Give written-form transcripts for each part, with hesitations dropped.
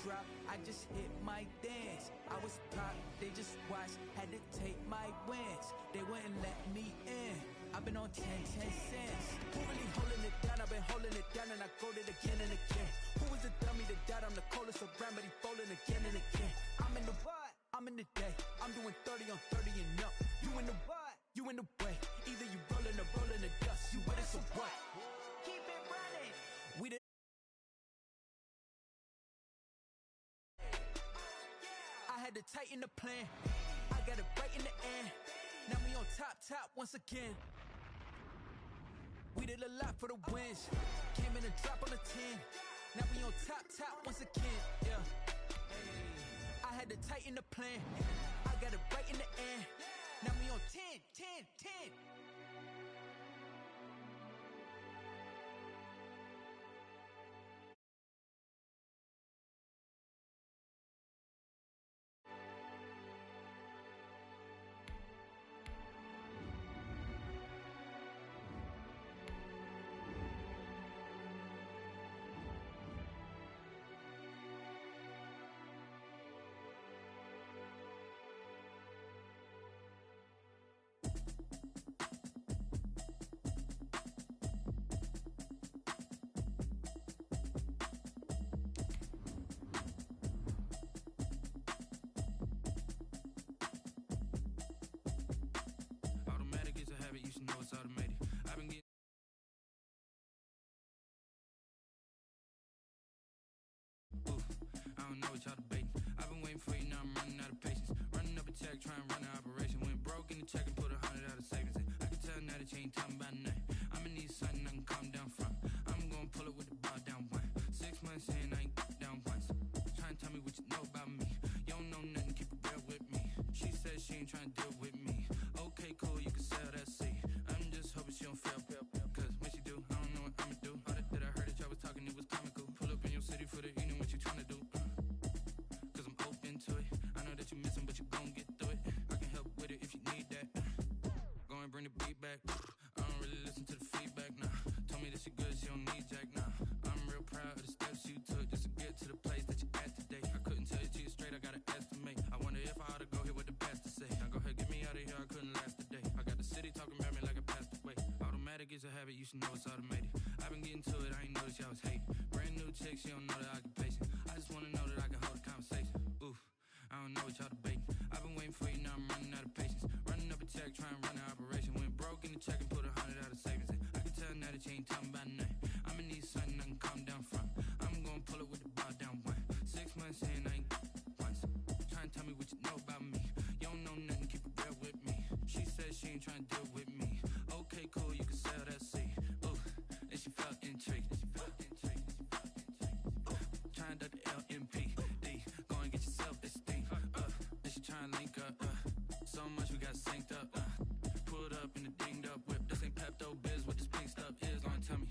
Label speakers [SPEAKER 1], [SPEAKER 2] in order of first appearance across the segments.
[SPEAKER 1] drop, I just hit my dance. I was pop, they just watched, had to take my wins. They wouldn't let me in. I've been on 10 cents. Who really holding it down? I've been holding it down and I go it again and again. Who was the dummy that died? I'm the coldest around, but he folding again and again. I'm in the what? I'm in the day. I'm doing 30 on 30 and up. You in the what? You in the way. Either you rolling or rolling the dust. You with it, so what? Keep it running. We the I had to tighten the plan. I got it right in the end. Now we on top once again. We did a lot for the wins. Came in and drop on the 10. Now we on top once again. Yeah. I had to tighten the plan. I got it right in the end. Now we on 10.
[SPEAKER 2] You should know it's automated. I've been getting I don't know what y'all debating. I've been waiting for you, now I'm running out of patience. Running up a check, trying to run an operation. Went broke in the check and put 100 out of savings in. I can tell now that you ain't talking about nothing. I'ma need something I can calm down from. I'm gonna pull it with the bar down one. 6 months in, I ain't down once. Trying to tell me what you know about me. You don't know nothing, keep it real with me. She said she ain't trying to deal with me. Okay, cool, you can sell that seat. I'm just hoping she don't fail. Cause when she do, I don't know what I'ma do. All that I heard that y'all was talking, it was comical. Pull up in your city for the evening, what you trying to do? Cause I'm open to it. I know that you missing, but you gon' get through it. I can help with it if you need that. Go and bring the beat back. I don't really listen to the feedback, nah. Told me that she good, she don't need jack, nah. I'm real proud of the steps you took just to get to the place that you at today. I couldn't tell you to you straight, I gotta estimate. I wonder if I ought to go here with the pastor say. Now go ahead, get me out of here, I couldn't last a day. I got the city talking about me like I passed away. Automatic is a habit, you should know it's automated. I've been getting to it, I ain't noticed y'all was hating. Brand new chick, she don't know the occupation. I just wanna know that I can hold a conversation. Oof, I don't know what y'all debating. I've been waiting for you, now I'm running out of patience. Running up a check, trying to run an operation. Went broke in the check and put 100 out of savings in. I can tell now that you ain't talking about nothing. I'ma need something I can calm down from. I'm gonna pull it with the bar down one. 6 months in, I ain't once. Trying to tell me what you know about me. You don't know nothing, keep it real with me. She said she ain't trying to deal with me. Okay, cool, you can sell that seat. Ooh, and she felt intrigued. Trying to duck the LMPD. Go and get your self-esteem. And she trying to link up. So much we got synced up. Pulled up in the dinged up whip. This ain't Pepto-Biz, what this pink stuff is. Go and tell me.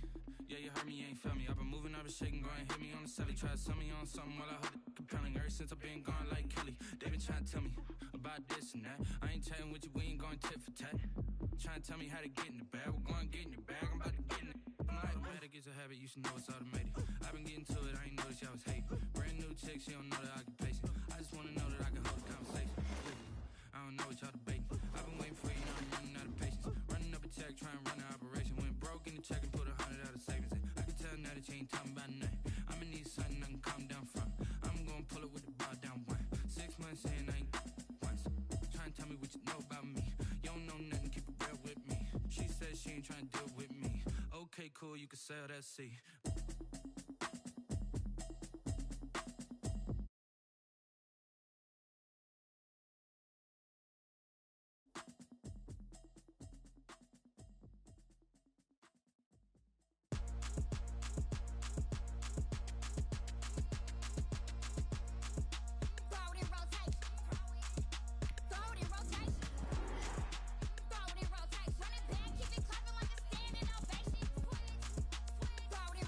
[SPEAKER 2] Yeah, you heard me, you ain't felt me. I've been moving, I've been shaking, go and hit me on the celly. Try to sell me on something while I hold it compelling. Ever since I've been gone like Kelly, they been trying to tell me about this and that. I ain't chatting with you, we ain't going tit for tat. Trying to tell me how to get in the bag. We're going to get in the bag, I'm about to get in it. Automatic is a habit, you should know it's automated. I've been getting to it, I ain't noticed y'all was hating. Brand new chick, she don't know the occupation. I just wanna know that I can hold a conversation. I don't know what y'all debating. I've been waiting for you, now I'm running out of patience. Running up a check, trying to run an operation. Went broke in the check and put 100 out of savings in. I can tell now that you ain't talking about nothing. I'ma need something I can calm down from. I'm gonna pull it with the bar down one. 6 months in, I ain't once. Trying to tell me what you know about me. You don't know nothing, keep it real with me. She said she ain't trying to deal with me. Okay, cool, you can sell that seat.
[SPEAKER 3] Throw it in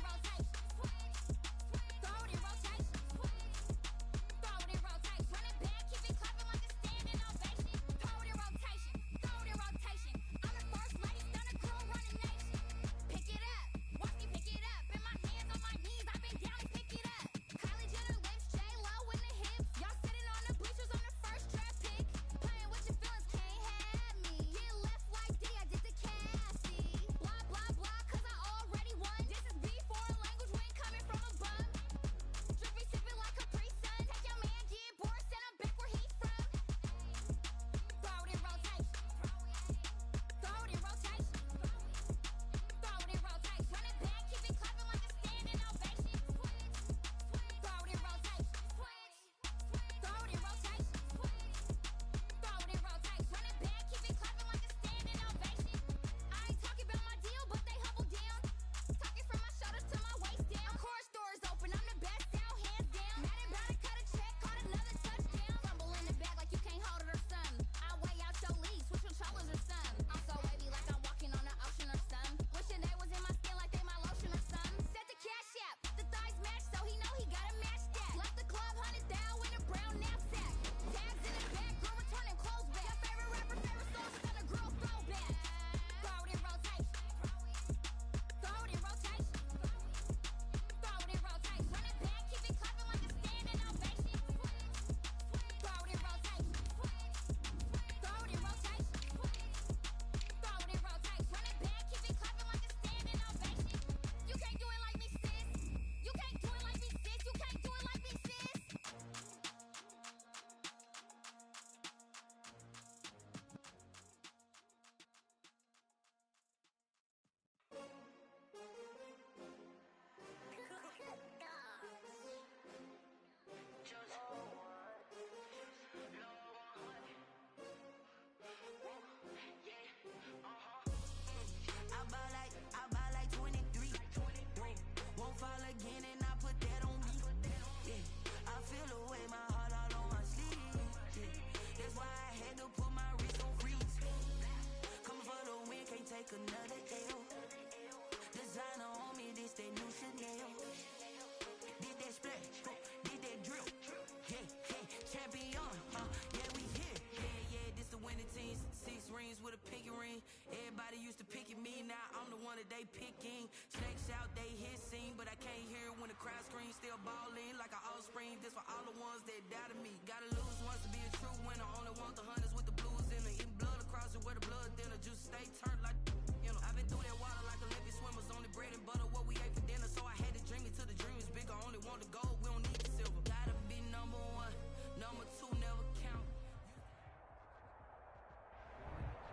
[SPEAKER 2] out of me. Gotta lose once to be a true winner. Only want the hunters with the blues in her. Eating blood across it where the blood thinner. Juice stay turned like, you know. I've been through that water like Olympic swimmers. Only bread and butter what we ate for dinner. So I had to dream it till the dream is bigger. Only want the gold, we don't need the silver. Gotta be number one. Number two never count.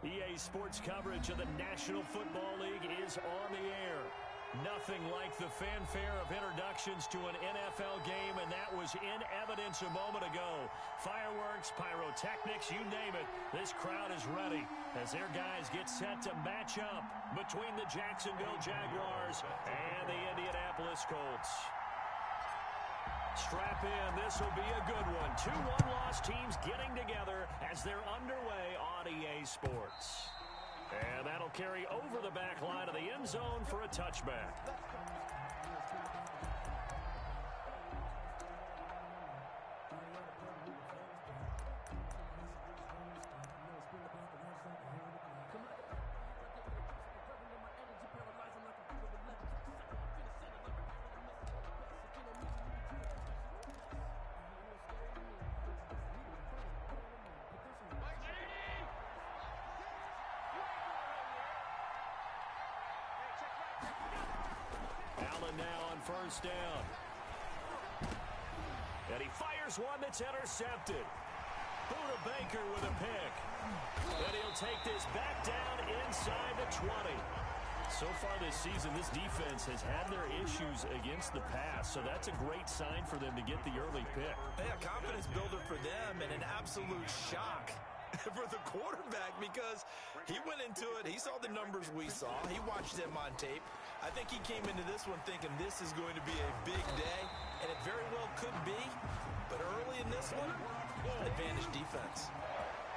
[SPEAKER 3] EA Sports coverage of the National Football League is on the air. Nothing like the fanfare of introductions to an NFL game, and that was in evidence a moment ago. Fireworks, pyrotechnics, you name it. This crowd is ready as their guys get set to match up between the Jacksonville Jaguars and the Indianapolis Colts. Strap in, this will be a good one. 2 one-loss teams getting together as they're underway on EA Sports. And that'll carry over the back line of the end zone for a touchback. Now on first down. And he fires one that's intercepted. Buda Baker with a pick. And he'll take this back down inside the 20. So far this season, this defense has had their issues against the pass, so that's a great sign for them to get the early pick.
[SPEAKER 4] Yeah, confidence builder for them and an absolute shock for the quarterback because he went into it. He saw the numbers we saw. He watched them on tape. I think he came into this one thinking this is going to be a big day, and it very well could be. But early in this one, advantage defense.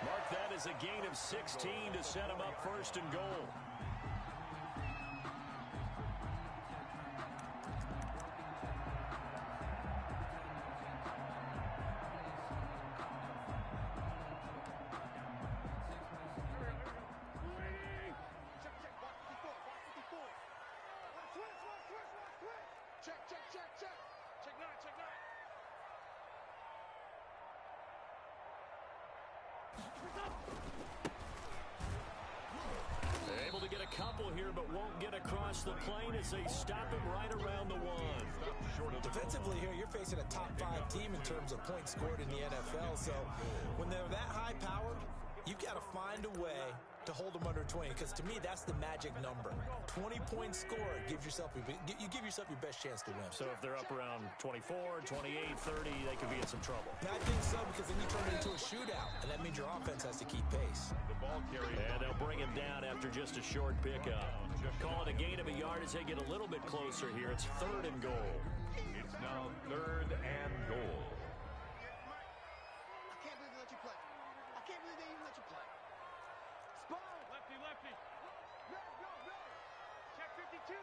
[SPEAKER 3] Mark that as a gain of 16 to set him up first and goal. Able to get a couple here, but won't get across the plane as they stop him right around the 1.
[SPEAKER 4] Defensively here, you're facing a top 5 team in terms of points scored in the NFL. So when they're that high powered, you've got to find a way to hold them under 20, because to me, that's the magic number. 20 points scored gives yourself you give yourself your best chance to win.
[SPEAKER 3] So if they're up around 24, 28, 30, they could be in some trouble.
[SPEAKER 4] I think so, because then you turn it into a shootout, and that means your offense has to keep pace.
[SPEAKER 5] The ball carrier.
[SPEAKER 3] And they'll bring him down after just a short pickup. Call it a gain of a yard as they get a little bit closer here. It's 3rd and goal.
[SPEAKER 5] It's now 3rd and goal.
[SPEAKER 6] I can't believe they let you play. I can't believe they even let you play. Spot. Lefty. No. Check 52.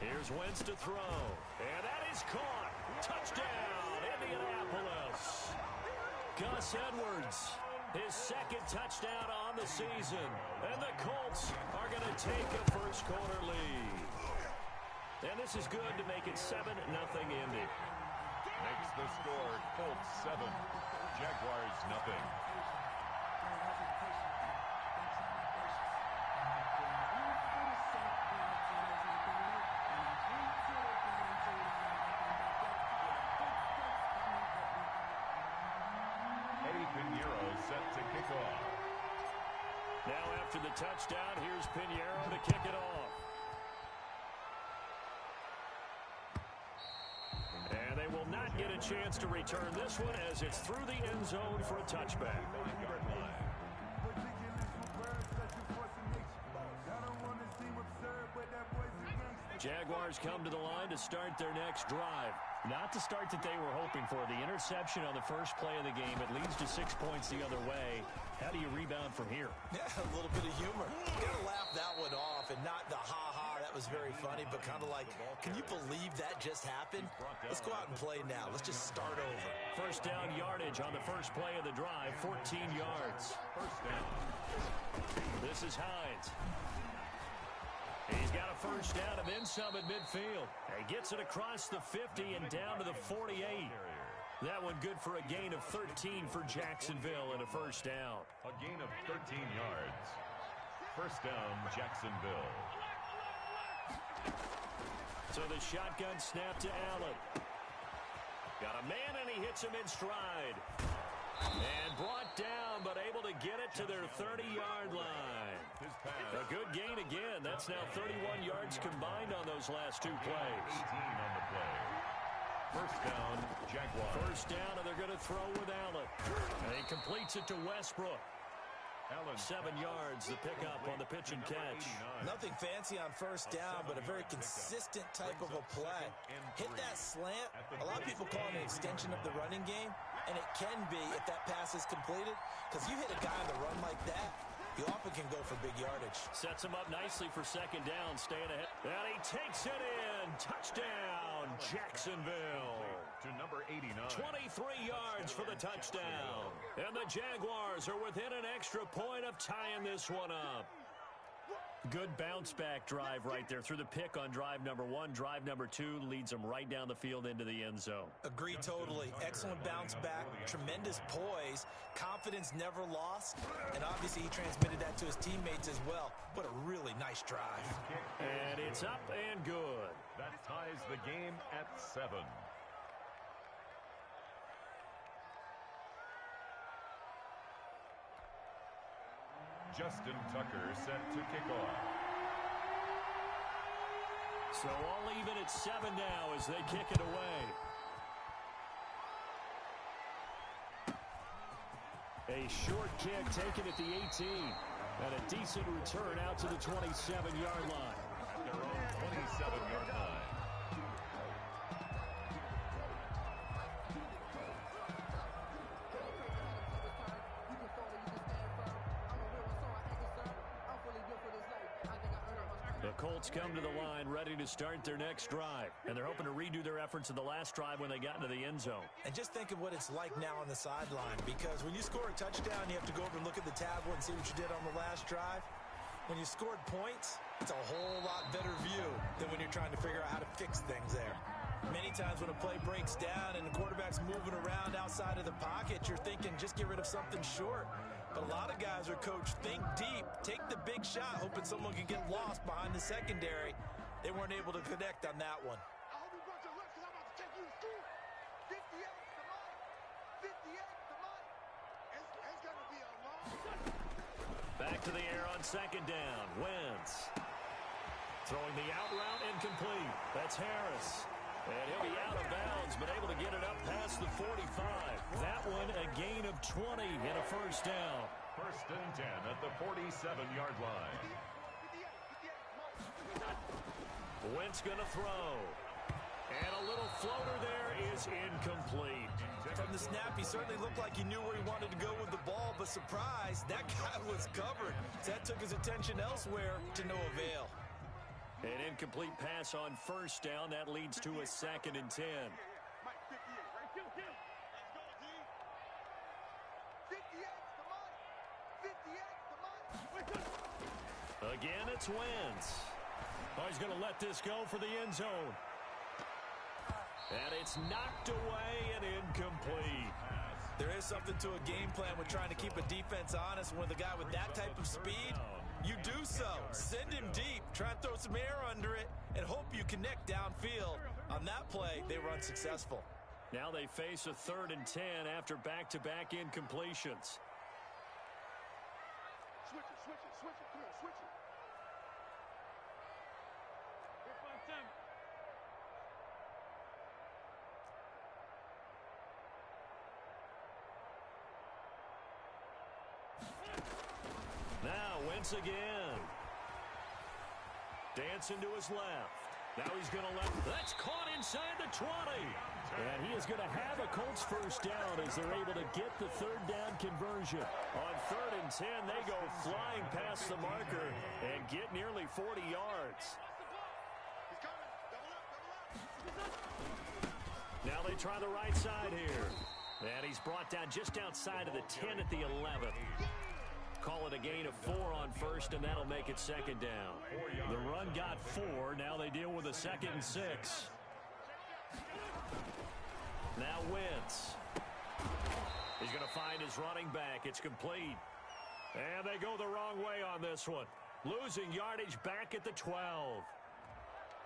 [SPEAKER 3] Here's Wentz to throw. And that is caught. Touchdown, Indianapolis. Gus Edwards, his 2nd touchdown on the season. And the Colts are going to take a first quarter lead. And this is good to make it 7-0 Indy.
[SPEAKER 5] Makes the score Colts 7, Jaguars nothing. Set to kick off.
[SPEAKER 3] Now after the touchdown, here's Pinheiro to kick it off. And they will not get a chance to return this one as it's through the end zone for a touchback. Jaguars come to the line to start their next drive. Not the start that they were hoping for. The interception on the first play of the game. It leads to 6 points the other way. How do you rebound from here?
[SPEAKER 4] Yeah, a little bit of humor. Got to laugh that one off and not the ha-ha. That was very funny, but kind of like, can you believe that just happened? Let's go out and play now. Let's just start over.
[SPEAKER 3] First down yardage on the first play of the drive. 14 yards.
[SPEAKER 5] First down.
[SPEAKER 3] This is Hines. He's got a first down and then some at midfield. He gets it across the 50 and down to the 48. That one good for a gain of 13 for Jacksonville and a first down.
[SPEAKER 5] A gain of 13 yards. First down, Jacksonville.
[SPEAKER 3] So the shotgun snap to Allen. Got a man, and he hits him in stride. And brought down, but able to get it to their 30-yard line. A good gain again. That's now 31 yards combined on those last two plays.
[SPEAKER 5] 18 on the play. First down, Jaguars.
[SPEAKER 3] First down, and they're going to throw with Allen. And he completes it to Westbrook.
[SPEAKER 5] Allen.
[SPEAKER 3] 7 yards, the pickup on the pitch and catch.
[SPEAKER 4] Nothing fancy on first down, but a very consistent type of a play. Hit that slant. A lot of people call it an extension of the running game, and it can be if that pass is completed, because you hit a guy on the run like that, you often can go for big yardage.
[SPEAKER 3] Sets him up nicely for second down, staying ahead. And he takes it in. Touchdown, Jacksonville.
[SPEAKER 5] To number 89.
[SPEAKER 3] 23 yards for the touchdown. And the Jaguars are within an extra point of tying this one up. Good bounce-back drive right there through the pick on drive number 1. Drive number 2 leads them right down the field into the end zone.
[SPEAKER 4] Agree totally. Excellent bounce back, tremendous poise, confidence never lost, and obviously he transmitted that to his teammates as well. What a really nice drive.
[SPEAKER 3] And it's up and good.
[SPEAKER 5] That ties the game at 7. Justin Tucker set to kick off.
[SPEAKER 3] So all even at 7 now as they kick it away. A short kick taken at the 18. And a decent return out to the 27-yard line.
[SPEAKER 5] At their own 27-yard line.
[SPEAKER 3] The Colts come to the line ready to start their next drive. And they're hoping to redo their efforts in the last drive when they got into the end zone.
[SPEAKER 4] And just think of what it's like now on the sideline, because when you score a touchdown, you have to go over and look at the tablet and see what you did on the last drive. When you scored points, it's a whole lot better view than when you're trying to figure out how to fix things there. Many times when a play breaks down and the quarterback's moving around outside of the pocket, you're thinking just get rid of something short. But a lot of guys are coached, think deep, take the big shot, hoping someone can get lost behind the secondary. They weren't able to connect on that one.
[SPEAKER 6] I hope you brought your lunch because I'm about to take you to school. 58 to Mike. 58 to Mike. It's going to be a long
[SPEAKER 3] Back to the air on second down. Wentz throwing the out route incomplete. That's Harris. And he'll be out of bounds, but able to get it up past the 45. That one a gain of 20 and a first down.
[SPEAKER 5] First and 10 at the 47-yard line.
[SPEAKER 3] Wentz going to throw. And a little floater there is incomplete.
[SPEAKER 4] From the snap, he certainly looked like he knew where he wanted to go with the ball, but surprise, that guy was covered. So that took his attention elsewhere to no avail.
[SPEAKER 3] An incomplete pass on first down. That leads to a second and 10.
[SPEAKER 6] Mike, 58, right? Kill. Let's go, D. 58 to Mike. 58 to Mike.
[SPEAKER 3] Again, it's Wentz. Oh, he's going to let this go for the end zone. And it's knocked away and incomplete.
[SPEAKER 4] There is something to a game plan with trying to keep a defense honest. When the guy with that type of speed, you do so. Send him deep. Try and throw some air under it and hope you connect downfield. On that play, they were unsuccessful.
[SPEAKER 3] Now they face a 3rd and 10 after back-to-back incompletions.
[SPEAKER 6] Switch it. Come here, switch it.
[SPEAKER 3] Now Wentz again. Dancing to his left. Now he's going to let. That's caught inside the 20. And he is going to have a Colts first down as they're able to get the 3rd down conversion. On 3rd and 10, they go flying past the marker and get nearly 40 yards.
[SPEAKER 6] He's coming. Double up.
[SPEAKER 3] Now they try the right side here. And he's brought down just outside of the 10 at the 11. call it a gain of 4 on first, and that'll make it second down. The run got 4. Now they deal with a 2nd and 6. Now Wentz. He's going to find his running back. It's complete. And they go the wrong way on this one. Losing yardage back at the 12.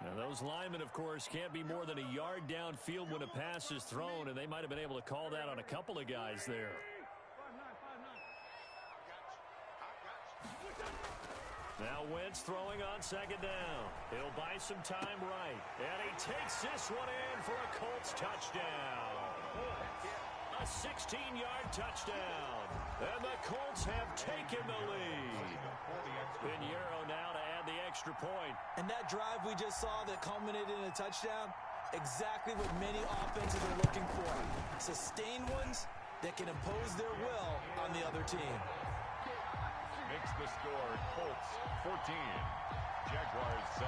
[SPEAKER 3] Now those linemen, of course, can't be more than a yard downfield when a pass is thrown, and they might have been able to call that on a couple of guys there. Now Wentz throwing on 2nd down. He'll buy some time right. And he takes this one in for a Colts touchdown. A 16-yard touchdown. And the Colts have taken the lead. Pinheiro now to add the extra point.
[SPEAKER 4] And that drive we just saw that culminated in a touchdown, exactly what many offenses are looking for. Sustained ones that can impose their will on the other team.
[SPEAKER 5] Makes the score Colts 14, Jaguars 7.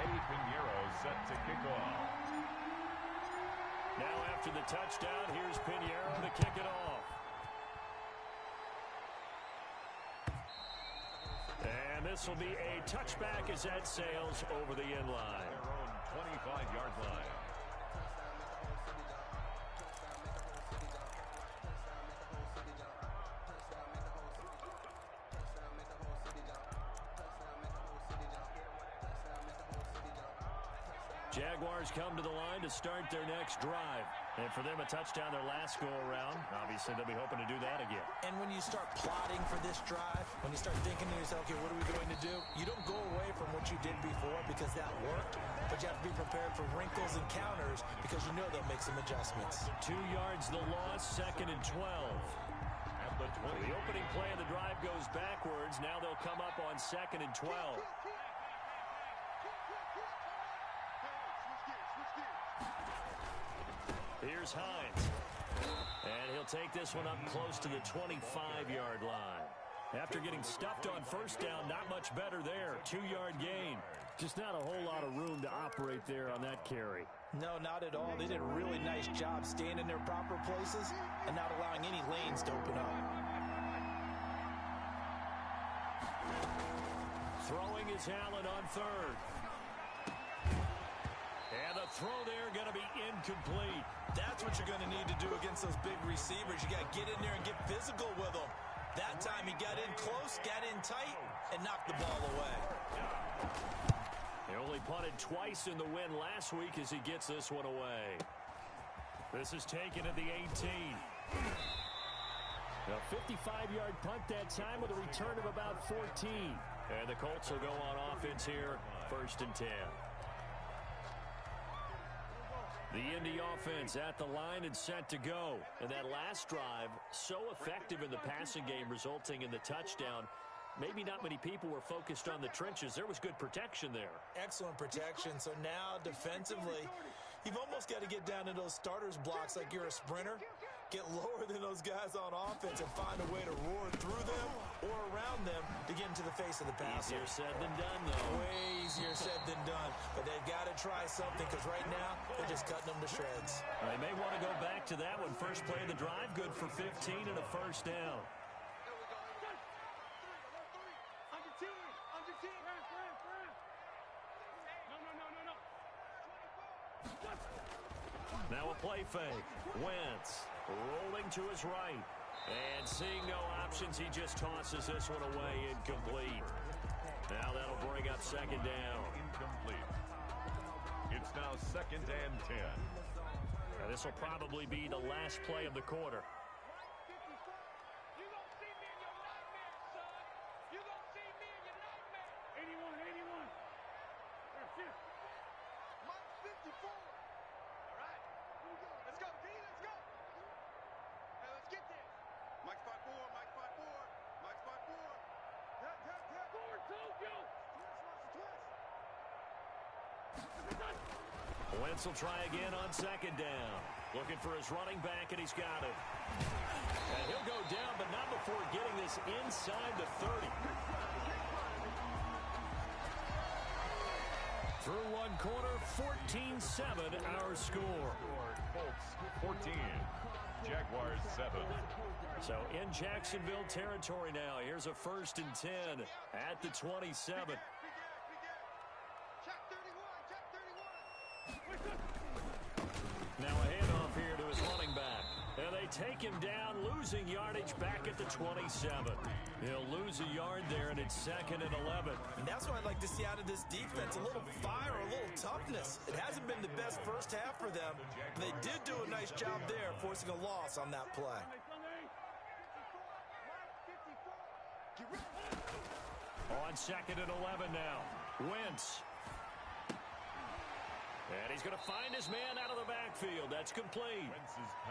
[SPEAKER 5] Eddie Pinheiro set to kick off.
[SPEAKER 3] Now after the touchdown, here's Pinheiro to kick it off. And this will be a touchback as that sails over the end line.
[SPEAKER 5] Their own 25-yard line.
[SPEAKER 3] Jaguars come to the line to start their next drive. And for them, a touchdown their last go-around. Obviously, they'll be hoping to do that again.
[SPEAKER 4] And when you start plotting for this drive, when you start thinking to yourself, okay, what are we going to do? You don't go away from what you did before because that worked, but you have to be prepared for wrinkles and counters because you know they'll make some adjustments.
[SPEAKER 3] 2 yards the loss, 2nd and 12.
[SPEAKER 5] At the 20.
[SPEAKER 3] The opening play of the drive goes backwards. Now they'll come up on 2nd and 12. Here's Hines. And he'll take this one up close to the 25-yard line. After getting stuffed on first down, not much better there. 2-yard gain. Just not a whole lot of room to operate there on that carry.
[SPEAKER 4] No, not at all. They did a really nice job staying in their proper places and not allowing any lanes to open up.
[SPEAKER 3] Throwing is Allen on 3rd. And the throw there going to be incomplete.
[SPEAKER 4] That's what you're going to need to do against those big receivers. You got to get in there and get physical with them. That time he got in close, got in tight, and knocked the ball away.
[SPEAKER 3] He only punted twice in the win last week as he gets this one away. This is taken at the 18. A 55-yard punt that time with a return of about 14. And the Colts will go on offense here, 1st and 10. The Indy offense at the line and set to go. And that last drive, so effective in the passing game, resulting in the touchdown. Maybe not many people were focused on the trenches. There was good protection there.
[SPEAKER 4] Excellent protection. So now defensively, you've almost got to get down to those starters blocks like you're a sprinter. Get lower than those guys on offense and find a way to roar through them or around them to get into the face of the passer.
[SPEAKER 3] Easier said than done, though.
[SPEAKER 4] Way easier said than done. But they've got to try something because right now they're just cutting them to shreds.
[SPEAKER 3] They may want to go back to that one. First play of the drive, good for 15 and a 1st down. Now a play fake. Wentz rolling to his right. And seeing no options, he just tosses this one away, incomplete. Now that'll bring up 2nd down.
[SPEAKER 5] Incomplete. It's now 2nd and 10.
[SPEAKER 3] Now this will probably be the last play of the quarter. Wentz will try again on 2nd down. Looking for his running back, and he's got it. And he'll go down, but not before getting this inside the 30. Through one quarter, 14-7 our score.
[SPEAKER 5] Colts 14. Jaguars 7.
[SPEAKER 3] So in Jacksonville territory now. Here's a 1st and 10 at the 27. Now a handoff here to his running back. And they take him down, losing yardage back at the 27. He'll lose a yard there, and it's 2nd and 11.
[SPEAKER 4] And that's what I'd like to see out of this defense, a little fire, a little toughness. It hasn't been the best first half for them, but they did do a nice job there, forcing a loss on that play.
[SPEAKER 3] On 2nd and 11 now. Wentz. And he's going to find his man out of the backfield. That's complete.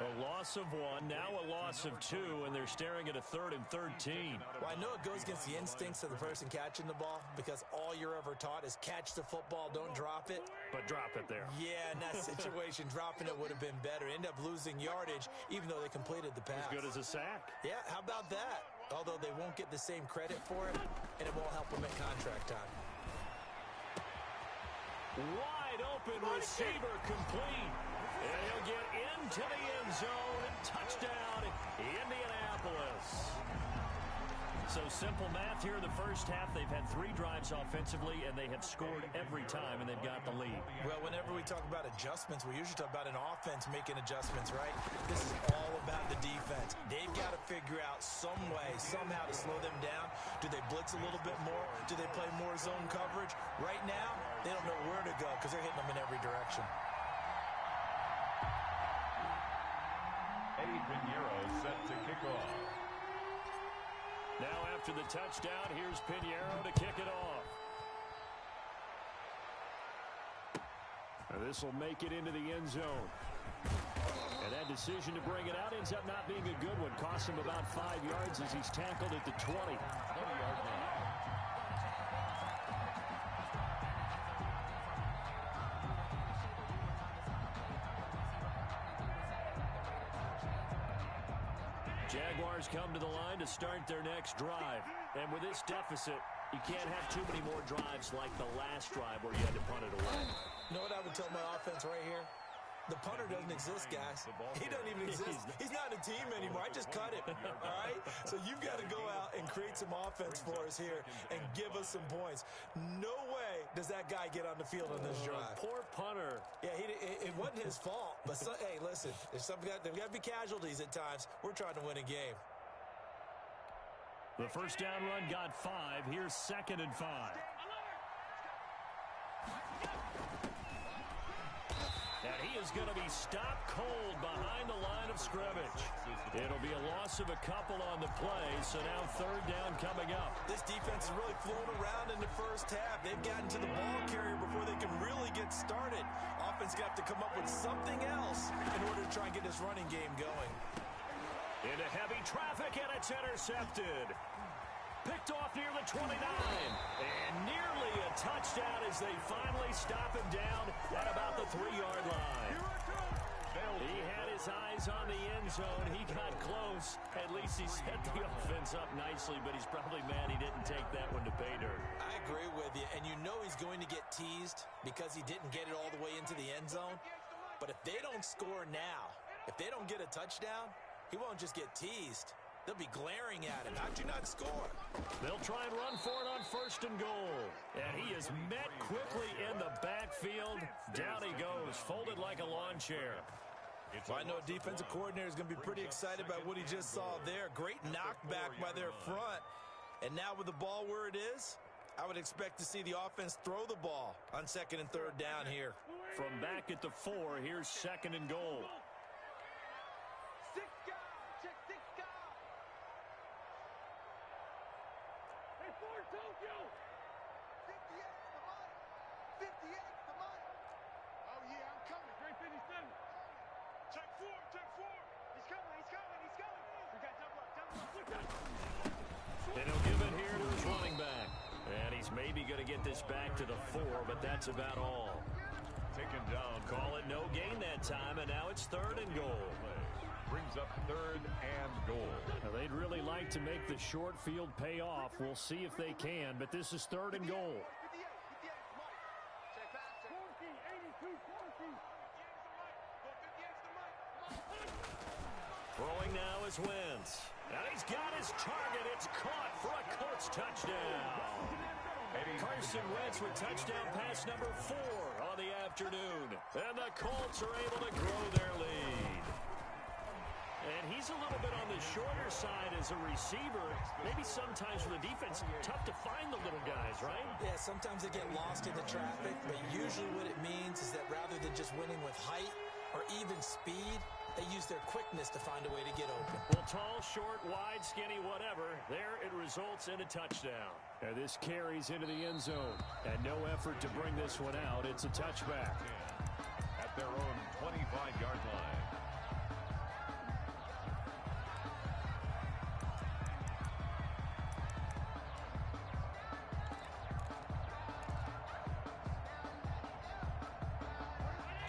[SPEAKER 3] A loss of 1, now a loss of 2, and they're staring at a 3rd and 13.
[SPEAKER 4] Well, I know it goes against the instincts of the person catching the ball because all you're ever taught is catch the football, don't drop it.
[SPEAKER 3] But drop it there.
[SPEAKER 4] Yeah, in that situation, dropping it would have been better. End up losing yardage, even though they completed the pass.
[SPEAKER 3] As good as a sack.
[SPEAKER 4] Yeah, how about that? Although they won't get the same credit for it, and it won't help them at contract time.
[SPEAKER 3] Wide open receiver complete. And he'll get into the end zone. Touchdown, Indianapolis. So simple math here in the first half. They've had 3 drives offensively, and they have scored every time, and they've got the lead.
[SPEAKER 4] Well, whenever we talk about adjustments, we usually talk about an offense making adjustments, right? This is all about the defense. They've got to figure out some way, somehow to slow them down. Do they blitz a little bit more? Do they play more zone coverage? Right now, they don't know where to go because they're hitting them in every direction.
[SPEAKER 5] Eddie Pinheiro set to kick off.
[SPEAKER 3] Now after the touchdown, here's Pinheiro to kick it off. This will make it into the end zone. And that decision to bring it out ends up not being a good one. Cost him about 5 yards as he's tackled at the 20.
[SPEAKER 5] 20-yard line.
[SPEAKER 3] Jaguars come to the line to start their next drive. And with this deficit, you can't have too many more drives like the last drive where you had to punt it away.
[SPEAKER 4] You know what I would tell my offense right here? The punter doesn't exist, guys. He doesn't even exist. He's not a team anymore. I just cut him, all right? So you've got to go out and create some offense for us here and give us some points. No way does that guy get on the field on this drive.
[SPEAKER 3] Poor punter.
[SPEAKER 4] Yeah, it wasn't his fault. But, hey, listen, there's got to be casualties at times. We're trying to win a game.
[SPEAKER 3] The first down run got 5. Here's 2nd and 5. And he is going to be stopped cold behind the line of scrimmage. It'll be a loss of a couple on the play, so now 3rd down coming up.
[SPEAKER 4] This defense is really flown around in the first half. They've gotten to the ball carrier before they can really get started. Offense got to come up with something else in order to try and get this running game going.
[SPEAKER 3] Into heavy traffic, and it's intercepted. Picked off near the 29. And nearly a touchdown as they finally stop him down at about the 3-yard line. He had his eyes on the end zone. He got close. At least he set the offense up nicely, but he's probably mad he didn't take that one to pay dirt.
[SPEAKER 4] I agree with you, and you know he's going to get teased because he didn't get it all the way into the end zone. But if they don't score now, if they don't get a touchdown, he won't just get teased. They'll be glaring at him. How'd you not score?
[SPEAKER 3] They'll try and run for it on 1st and goal. And he is met quickly in the backfield. Down he goes, folded like a lawn chair.
[SPEAKER 4] Well, I know a defensive coordinator is going to be pretty excited about what he just saw there. Great knockback by their front. And now with the ball where it is, I would expect to see the offense throw the ball on 2nd and 3rd down here.
[SPEAKER 3] From back at the 4, here's 2nd and goal. And he'll give it here to his running back. And he's maybe going to get this back to the 4, but that's about all.
[SPEAKER 5] Taken down.
[SPEAKER 3] Call it no gain that time, and now it's 3rd and goal.
[SPEAKER 5] Brings up 3rd and goal.
[SPEAKER 3] Now, they'd really like to make the short field pay off. We'll see if they can, but this is 3rd and goal. Throwing now is Wentz. And he's got his target. It's caught for a Colts touchdown. Carson Wentz with touchdown pass number 4 on the afternoon. And the Colts are able to grow their lead. And he's a little bit on the shorter side as a receiver. Maybe sometimes for the defense, tough to find the little guys, right?
[SPEAKER 4] Yeah, sometimes they get lost in the traffic, but usually what it means is that rather than just winning with height or even speed, they use their quickness to find a way to get open.
[SPEAKER 3] Well, tall, short, wide, skinny, whatever, there it results in a touchdown. And this carries into the end zone. And no effort to bring this one out. It's a touchback.
[SPEAKER 5] At their own 25-yard line.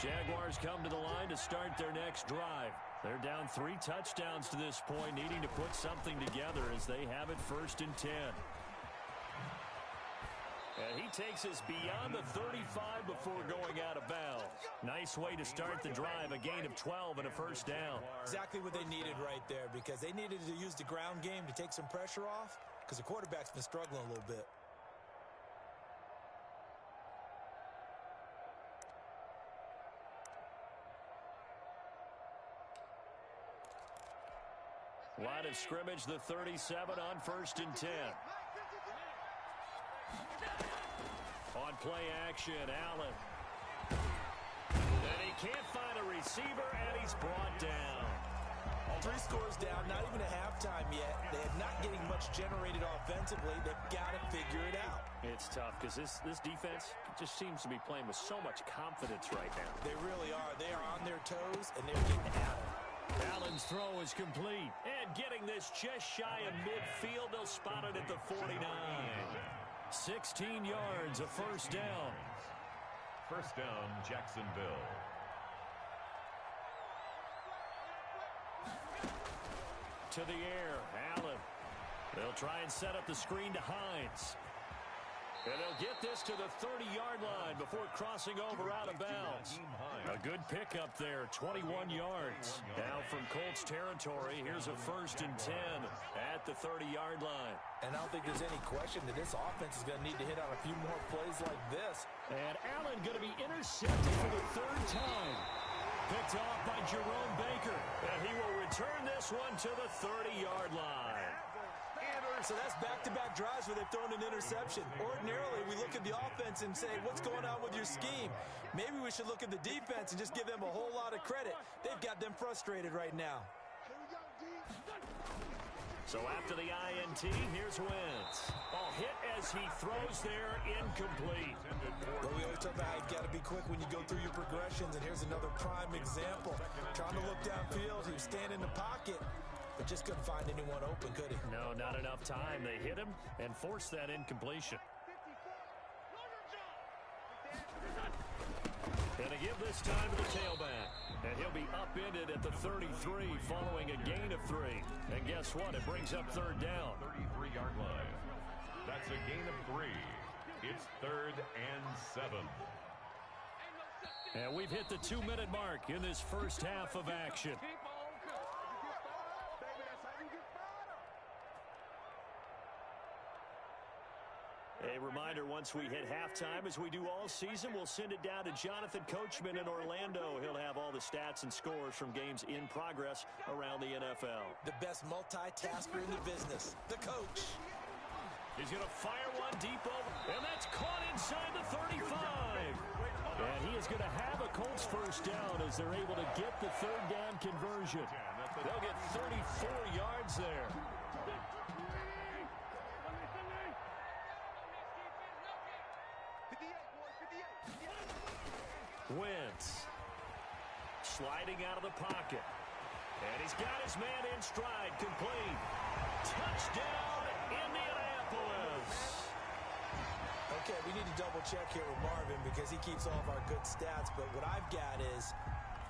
[SPEAKER 3] Jaguars come to the line to start their next drive. They're down 3 touchdowns to this point, needing to put something together as they have it 1st and 10. And he takes us beyond the 35 before going out of bounds. Nice way to start the drive, a gain of 12 and a 1st down.
[SPEAKER 4] Exactly what they needed right there, because they needed to use the ground game to take some pressure off, because the quarterback's been struggling a little bit.
[SPEAKER 3] Line of scrimmage, the 37 on 1st and 10. On play action, Allen. And he can't find a receiver, and he's brought down.
[SPEAKER 4] 3 scores down, not even a halftime yet. They're not getting much generated offensively. They've got to figure it out.
[SPEAKER 3] It's tough because this defense just seems to be playing with so much confidence right now.
[SPEAKER 4] They really are. They are on their toes, and they're getting at it.
[SPEAKER 3] Allen's throw is complete. And getting this just shy of midfield, they'll spot it at the 49. 16 yards, a 1st down.
[SPEAKER 5] 1st down, Jacksonville.
[SPEAKER 3] To the air, Allen. They'll try and set up the screen to Hines. And they'll get this to the 30-yard line before crossing over out of bounds. A good pickup there, 21 yards. Now from Colts territory, here's a 1st and 10 at the 30-yard line.
[SPEAKER 4] And I don't think there's any question that this offense is going to need to hit on a few more plays like this.
[SPEAKER 3] And Allen going to be intercepted for the 3rd time. Picked off by Jerome Baker. And he will return this one to the 30-yard line.
[SPEAKER 4] So that's back-to-back drives where they've thrown an interception. Ordinarily, we look at the offense and say, what's going on with your scheme? Maybe we should look at the defense and just give them a whole lot of credit. They've got them frustrated right now.
[SPEAKER 3] So after the INT, here's Wentz. Ball hit as he throws there, incomplete.
[SPEAKER 4] But we always talk about how you've got to be quick when you go through your progressions, and here's another prime example. Trying to look downfield, he was standing in the pocket. But just couldn't find anyone open, could he?
[SPEAKER 3] No, not enough time. They hit him and forced that incompletion. And to give this time to the tailback. And he'll be upended at the 33 following a gain of 3. And guess what? It brings up 3rd down.
[SPEAKER 5] 33-yard line. That's a gain of 3. It's 3rd and 7.
[SPEAKER 3] And we've hit the 2-minute mark in this 1st half of action. A reminder, once we hit halftime, as we do all season, we'll send it down to Jonathan Coachman in Orlando. He'll have all the stats and scores from games in progress around the NFL.
[SPEAKER 4] The best multitasker in the business, the coach.
[SPEAKER 3] He's going to fire one deep over, and that's caught inside the 35. And he is going to have a Colts 1st down as they're able to get the 3rd down conversion. They'll get 34 yards there. Wentz sliding out of the pocket. And he's got his man in stride, complete. Touchdown, Indianapolis.
[SPEAKER 4] Okay, we need to double check here with Marvin because he keeps all of our good stats. But what I've got is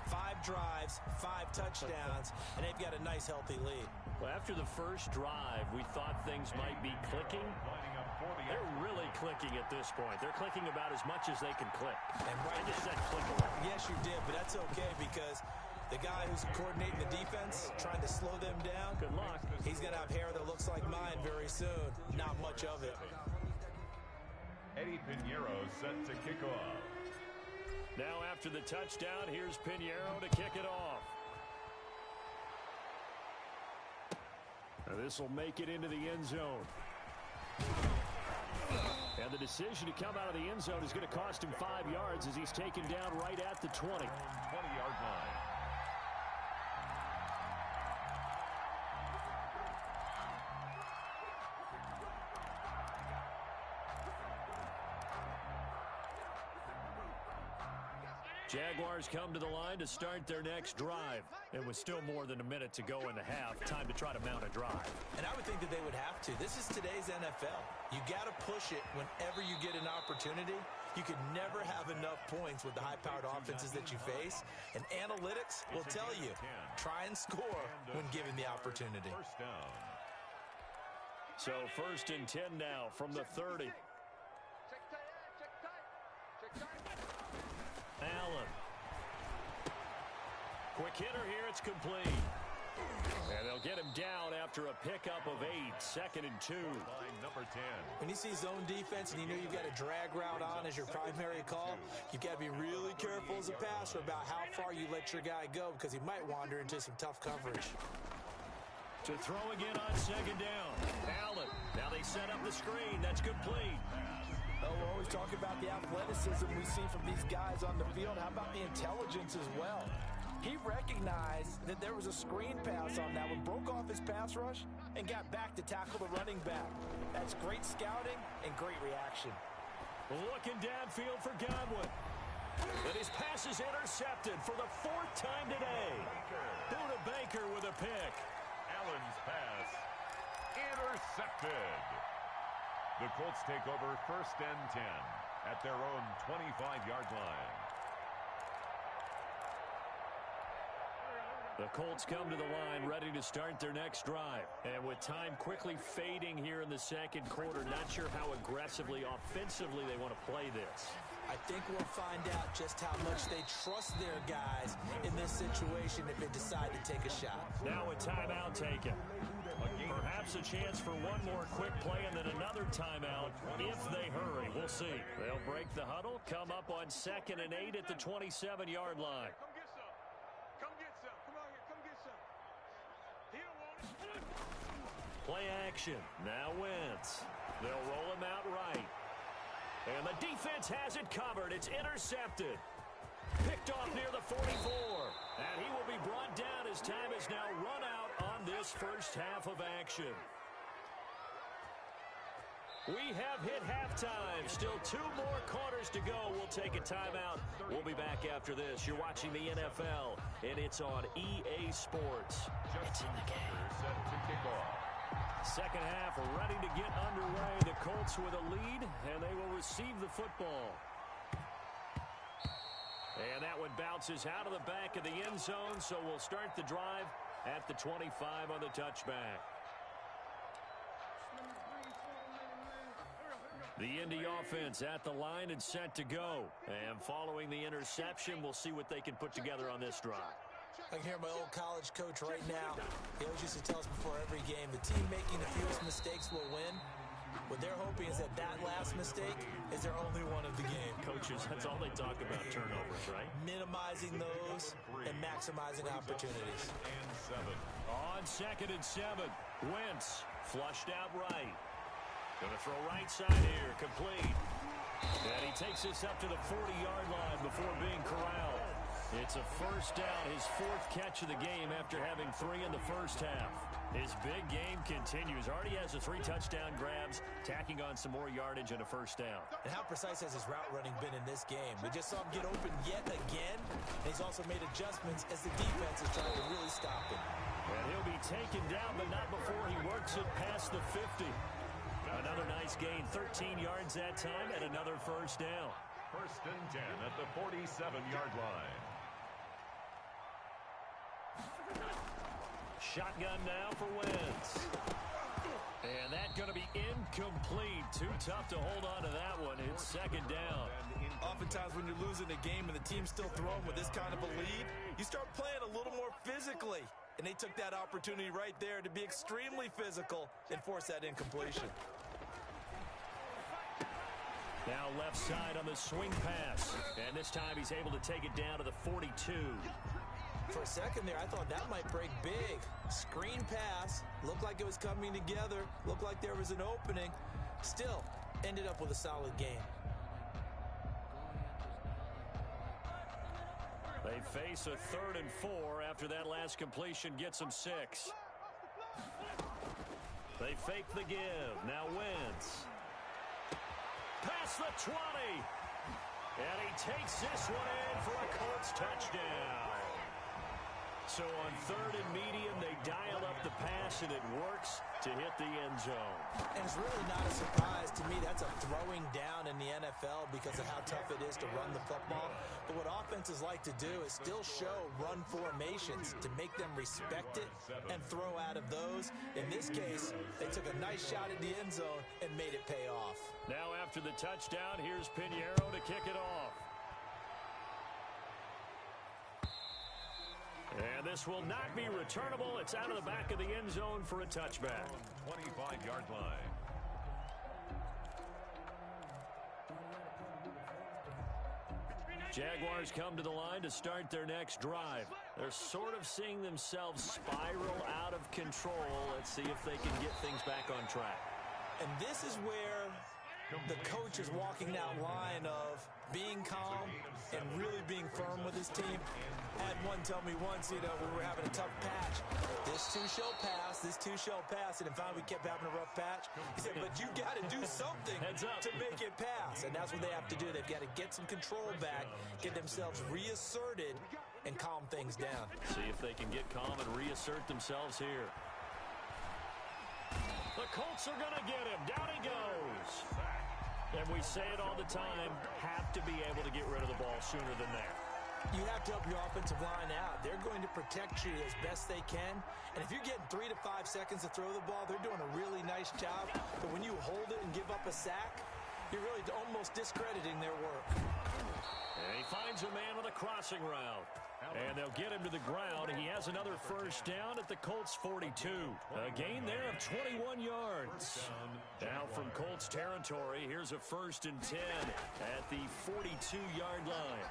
[SPEAKER 4] 5 drives, 5 touchdowns, and they've got a nice, healthy lead.
[SPEAKER 3] Well, after the 1st drive, we thought things might be clicking. They're really clicking at this point. They're clicking about as much as they can click.
[SPEAKER 4] And right,
[SPEAKER 3] I just said click a lot.
[SPEAKER 4] Yes, you did, but that's okay because The guy who's coordinating the defense, trying to slow them down.
[SPEAKER 3] Good luck.
[SPEAKER 4] He's going to have hair that looks like mine very soon. Not much of it.
[SPEAKER 5] Eddie Pinheiro set to kick off.
[SPEAKER 3] Now after the touchdown, here's Pinheiro to kick it off. This will make it into the end zone. And the decision to come out of the end zone is going to cost him 5 yards as he's taken down right at the 20.
[SPEAKER 5] 20-yard line.
[SPEAKER 3] Jaguars come to the line to start their next drive. And with still more than a minute to go in the half, time to try to mount a drive.
[SPEAKER 4] And I would think that they would have to. This is today's NFL. You got to push it whenever you get an opportunity. You can never have enough points with the high-powered offenses that you face. And analytics will tell you, try and score when given the opportunity.
[SPEAKER 5] First down.
[SPEAKER 3] So 1st and 10 now from the 30. Allen. Quick hitter here, it's complete. And they'll get him down after a pickup of 8, 2nd and 2.
[SPEAKER 5] Line number 10.
[SPEAKER 4] When you see zone defense and you know you've got a drag route on as your primary call, you've got to be really careful as a passer about how far you let your guy go because he might wander into some tough coverage.
[SPEAKER 3] To throw again on 2nd down. Allen. Now they set up the screen. That's complete.
[SPEAKER 4] Oh, we're always talking about the athleticism we see from these guys on the field. How about the intelligence as well? He recognized that there was a screen pass on that one, broke off his pass rush, and got back to tackle the running back. That's great scouting and great reaction.
[SPEAKER 3] Looking downfield for Godwin. And his pass is intercepted for the 4th time today. Buda Baker with a pick.
[SPEAKER 5] Allen's pass intercepted. The Colts take over 1st and 10 at their own 25-yard line.
[SPEAKER 3] The Colts come to the line ready to start their next drive. And with time quickly fading here in the 2nd quarter, not sure how aggressively, offensively they want to play this.
[SPEAKER 4] I think we'll find out just how much they trust their guys in this situation if they decide to take a shot.
[SPEAKER 3] Now a timeout taken. Perhaps a chance for one more quick play and then another timeout if they hurry. We'll see. They'll break the huddle, come up on 2nd and 8 at the 27-yard line.
[SPEAKER 6] Come get some. Come get some. Come out here. Come get some. He don't want it.
[SPEAKER 3] Play action. Now Wentz. They'll roll him out right. And the defense has it covered. It's intercepted. Picked off near the 44. And he will be brought down as time is now run out on this first half of action. We have hit halftime. Still 2 more quarters to go. We'll take a timeout. We'll be back after this. You're watching the NFL, and it's on EA Sports. It's in the game.
[SPEAKER 5] Set to kick off.
[SPEAKER 3] Second half ready to get underway. The Colts with a lead, and they will receive the football. And that one bounces out of the back of the end zone, so we'll start the drive at the 25 on the touchback. The Indy offense at the line and set to go. And following the interception, we'll see what they can put together on this drive.
[SPEAKER 4] I can hear my old college coach right now. He always used to tell us before every game, the team making the fewest mistakes will win. What they're hoping is that that last mistake is their only one of the game.
[SPEAKER 3] Coaches, that's all they talk about, turnovers, right?
[SPEAKER 4] Minimizing those and maximizing opportunities.
[SPEAKER 5] And 7.
[SPEAKER 3] On 2nd and 7, Wentz flushed out right. Going to throw right side here, complete. And he takes this up to the 40-yard line before being corralled. It's a first down, his 4th catch of the game after having 3 in the first half. His big game continues. Already has the 3 touchdown grabs, tacking on some more yardage and a first down.
[SPEAKER 4] And how precise has his route running been in this game? We just saw him get open yet again. And he's also made adjustments as the defense is trying to really stop him.
[SPEAKER 3] And he'll be taken down, but not before he works it past the 50. Another nice gain, 13 yards that time, and another first down.
[SPEAKER 5] 1st and 10 at the 47-yard line.
[SPEAKER 3] Shotgun now for Wentz. And that's going to be incomplete. Too tough to hold on to that one. It's second down.
[SPEAKER 4] Oftentimes when you're losing a game and the team's still throwing with this kind of a lead, you start playing a little more physically. And they took that opportunity right there to be extremely physical and force that incompletion.
[SPEAKER 3] Now left side on the swing pass. And this time he's able to take it down to the 42.
[SPEAKER 4] For a second there, I thought that might break big. Screen pass. Looked like it was coming together. Looked like there was an opening. Still, ended up with a solid game.
[SPEAKER 3] They face a 3rd and 4 after that last completion gets them 6. They fake the give. Now Wentz. Past the 20. And he takes this one in for a Colts touchdown. So on 3rd and medium, they dial up the pass, and it works to hit the end zone.
[SPEAKER 4] And it's really not a surprise to me. That's a throwing down in the NFL because of how tough it is to run the football. But what offenses like to do is still show run formations to make them respect it and throw out of those. In this case, they took a nice shot at the end zone and made it pay off.
[SPEAKER 3] Now after the touchdown, here's Pinheiro to kick it off. And this will not be returnable. It's out of the back of the end zone for a touchback.
[SPEAKER 5] 25-yard line.
[SPEAKER 3] Jaguars come to the line to start their next drive. They're sort of seeing themselves spiral out of control. Let's see if they can get things back on track.
[SPEAKER 4] And this is where the coach is walking that line of being calm and really being firm with his team. I had one tell me once, we were having a tough patch. This too shall pass, this too shall pass. And finally we kept having a rough patch. He said, but you got to do something to make it pass. And that's what they have to do. They've got to get some control back, get themselves reasserted, and calm things down.
[SPEAKER 3] See if they can get calm and reassert themselves here. The Colts are going to get him. Down he goes. And we say it all the time, have to be able to get rid of the ball sooner than that.
[SPEAKER 4] You have to help your offensive line out. They're going to protect you as best they can. And if you're getting 3 to 5 seconds to throw the ball, they're doing a really nice job. But when you hold it and give up a sack, you're really almost discrediting their work.
[SPEAKER 3] And he finds a man on the crossing route. And they'll get him to the ground. He has another first down at the Colts 42. A gain there of 21 yards. Now from Colts territory, here's a 1st and 10 at the 42-yard line.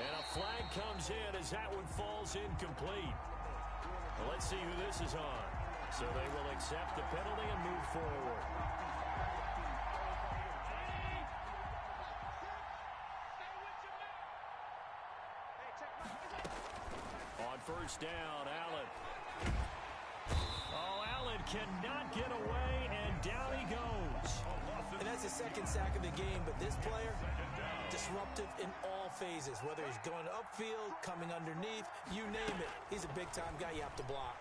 [SPEAKER 3] And a flag comes in as that one falls incomplete. Well, let's see who this is on. So they will accept the penalty and move forward. On first down, Allen. Oh, Allen cannot get away, and down he goes.
[SPEAKER 4] And that's the second sack of the game, but this player, disruptive in all phases, whether he's going upfield, coming underneath, you name it. He's a big-time guy you have to block.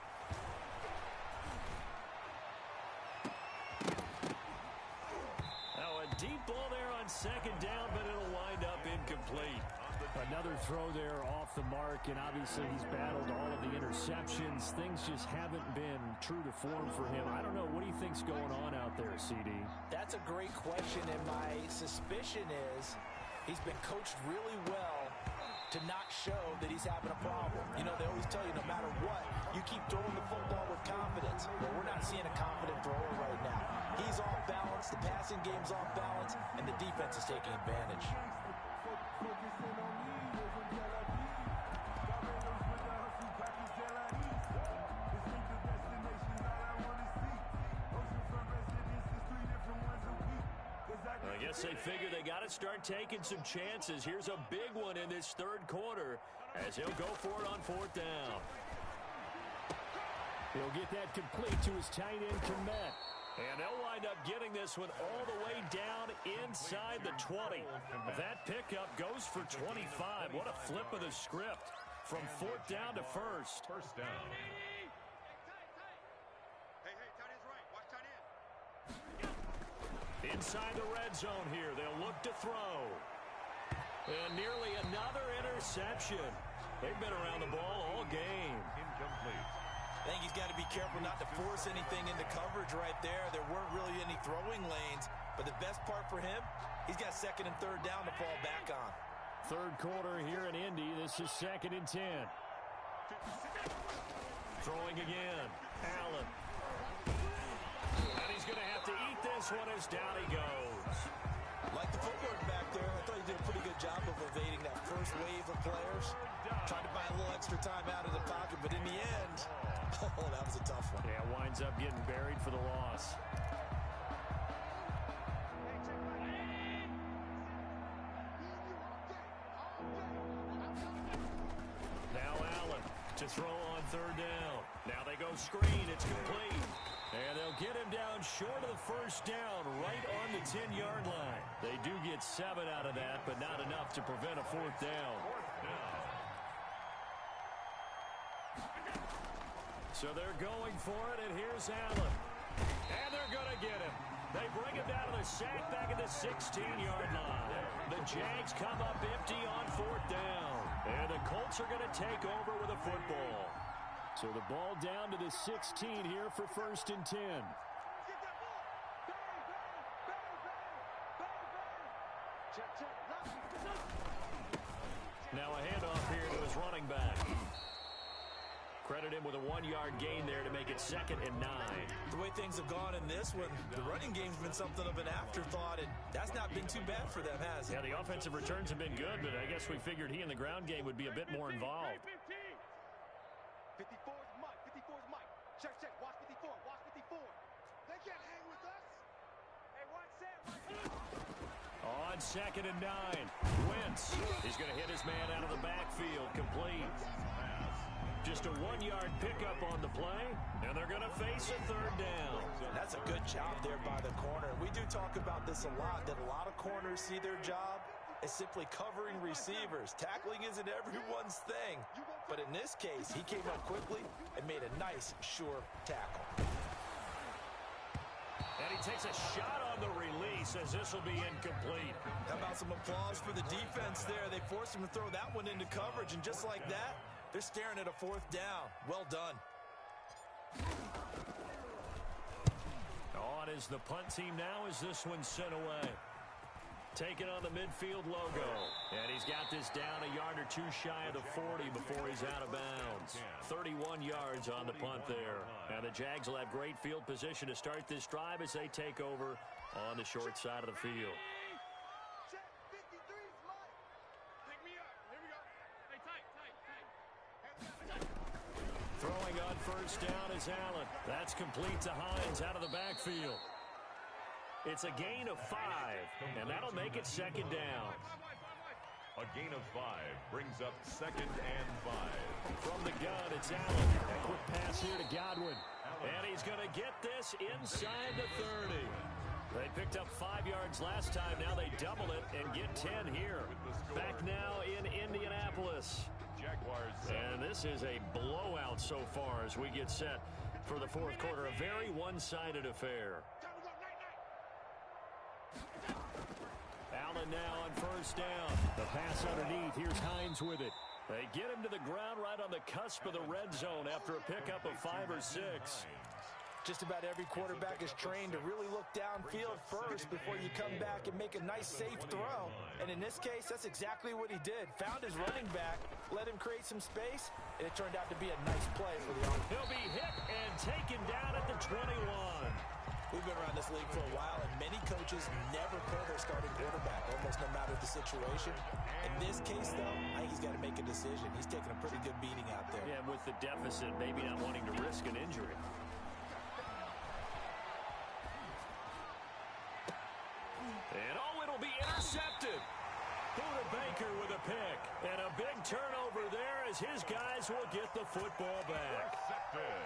[SPEAKER 3] Now a deep ball there on second down, but it'll wind up incomplete.
[SPEAKER 7] Another throw there off the mark, and obviously he's battled all of the interceptions. Things just haven't been true to form for him. I don't know. What do you think's going on out there, CD?
[SPEAKER 4] That's a great question, and my suspicion is he's been coached really well to not show that he's having a problem. You know, they always tell you no matter what, you keep throwing the football with confidence. Well, we're not seeing a confident thrower right now. He's off balance, the passing game's off balance, and the defense is taking advantage.
[SPEAKER 3] I guess they figure they got to start taking some chances. Here's a big one in this third quarter as he'll go for it on 4th down.
[SPEAKER 7] He'll get that complete to his tight end, Komet.
[SPEAKER 3] And they'll wind up getting this one all the way down inside the 20. That pickup goes for 25. What a flip of the script from 4th down to 1st.
[SPEAKER 5] First down.
[SPEAKER 3] Inside the red zone here, they'll look to throw. And nearly another interception. They've been around the ball all game.
[SPEAKER 5] Incomplete.
[SPEAKER 4] I think he's got to be careful not to force anything into coverage right there. There weren't really any throwing lanes, but the best part for him, he's got second and third down to fall back on.
[SPEAKER 7] Third quarter here in Indy. This is 2nd and 10. Throwing again. Allen. And he's going to have to eat this one as down he goes.
[SPEAKER 4] Like the footwork back there, I thought he did a pretty good job of evading that first wave of players. Trying to buy a little extra time out of the pocket, but in the end, oh, that was a tough one.
[SPEAKER 7] Yeah, winds up getting buried for the loss. Now Allen to throw on third down. Now they go screen. It's complete. And they'll get him down short of the first down, right on the 10-yard line. They do get 7 out of that, but not enough to prevent a fourth down. So they're going for it, and here's Allen. And they're going to get him. They bring him down to the sack back at the 16-yard line. The Jags come up empty on fourth down. And the Colts are going to take over with a football. So the ball down to the 16 here for 1st and 10. Now a handoff here to his running back. Credit him with a 1-yard gain there to make it 2nd and 9.
[SPEAKER 4] The way things have gone in this one, the running game's been something of an afterthought, and that's not been too bad for them, has it?
[SPEAKER 7] Yeah, the offensive returns have been good, but I guess we figured he in the ground game would be a bit more involved.
[SPEAKER 6] 54 is Mike. 54 is Mike. Check, check. Watch 54. Watch 54. They can't hang with us. Hey, watch that.
[SPEAKER 7] On 2nd and 9. Wentz. He's going to hit his man out of the backfield. Complete. Just a 1-yard pickup on the play, and they're going to face a third down.
[SPEAKER 4] That's a good job there by the corner. We do talk about this a lot, that a lot of corners see their job as simply covering receivers. Tackling isn't everyone's thing. But in this case, he came up quickly and made a nice, sure tackle.
[SPEAKER 7] And he takes a shot on the release as this will be incomplete.
[SPEAKER 4] How about some applause for the defense there? They forced him to throw that one into coverage, and just like that, they're staring at a fourth down. Well done.
[SPEAKER 7] On is the punt team now as this one's sent away. Taking on the midfield logo. And he's got this down a yard or two shy of the 40 before he's out of bounds. 31 yards on the punt there. And the Jags will have great field position to start this drive as they take over on the short side of the field. Throwing on first down is Allen. That's complete to Hines out of the backfield. It's a gain of 5, and that'll make it 2nd down.
[SPEAKER 5] A gain of 5 brings up 2nd and 5.
[SPEAKER 7] From the gun, it's Allen. A quick pass here to Godwin. And he's going to get this inside the 30. They picked up 5 yards last time. Now they double it and get 10 here. Back now in Indianapolis. And this is a blowout so far as we get set for the fourth quarter. A very one-sided affair. Allen now on first down. The pass underneath. Here's Hines with it. They get him to the ground right on the cusp of the red zone after a pickup of 5 or 6.
[SPEAKER 4] Just about every quarterback is trained to really look downfield first before you come back and make a nice, safe throw. And in this case, that's exactly what he did. Found his running back, let him create some space, and it turned out to be a nice play for the offense.
[SPEAKER 7] He'll be hit and taken down at the 21.
[SPEAKER 4] We've been around this league for a while, and many coaches never pull their starting quarterback, almost no matter the situation. In this case, though, I think he's got to make a decision. He's taking a pretty good beating out there.
[SPEAKER 7] Yeah, with the deficit, maybe not wanting to risk an injury. And it'll be intercepted. Buda Baker with a pick. And a big turnover there as his guys will get the football back.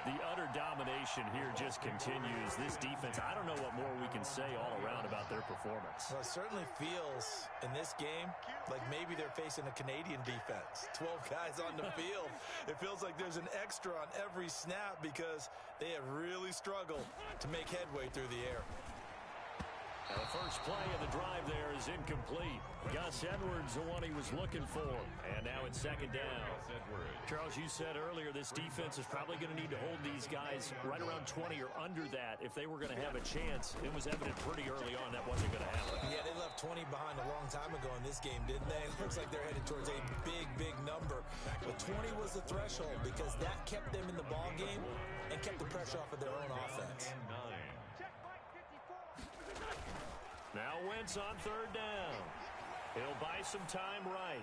[SPEAKER 7] The utter domination here just continues. This defense, I don't know what more we can say all around about their performance.
[SPEAKER 4] Well, it certainly feels in this game like maybe they're facing a Canadian defense. 12 guys on the field. It feels like there's an extra on every snap because they have really struggled to make headway through the air.
[SPEAKER 7] Now the first play of the drive there is is incomplete. Gus Edwards, the one he was looking for. And now it's second down. Charles, you said earlier this defense is probably going to need to hold these guys right around 20 or under that if they were going to have a chance. It was evident pretty early on that wasn't going to happen.
[SPEAKER 4] Yeah, they left 20 behind a long time ago in this game, didn't they? It looks like they're headed towards a big, big number. But 20 was the threshold because that kept them in the ball game and kept the pressure off of their own offense.
[SPEAKER 7] Now Wentz on third down. He'll buy some time right.